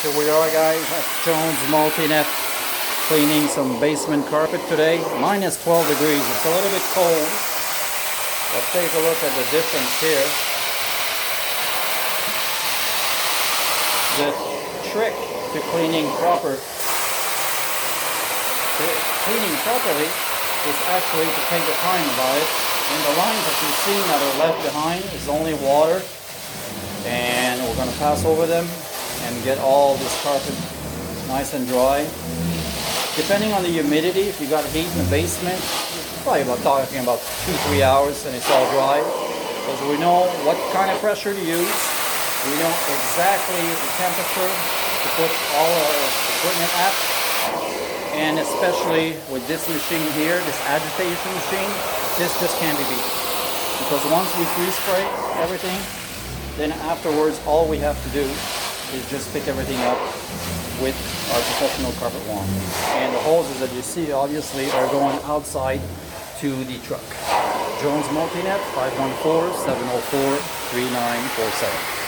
Here we are, guys, at Jones Multinet, cleaning some basement carpet today. Minus 12 degrees. It's a little bit cold. Let's take a look at the difference here. The trick to cleaning properly is actually to take the time about it. And the lines that you've seen that are left behind is only water. And we're going to pass over them and get all this carpet nice and dry. Depending on the humidity, if you got heat in the basement, probably talking about 2-3 hours and it's all dry. Because we know what kind of pressure to use. We know exactly the temperature to put all our equipment at. And especially with this machine here, this agitation machine, this just can't be beat. Because once we freeze spray everything, then afterwards all we have to do is just pick everything up with our professional carpet wand. And the hoses that you see obviously are going outside to the truck. Jones Multinet, 514-704-3947.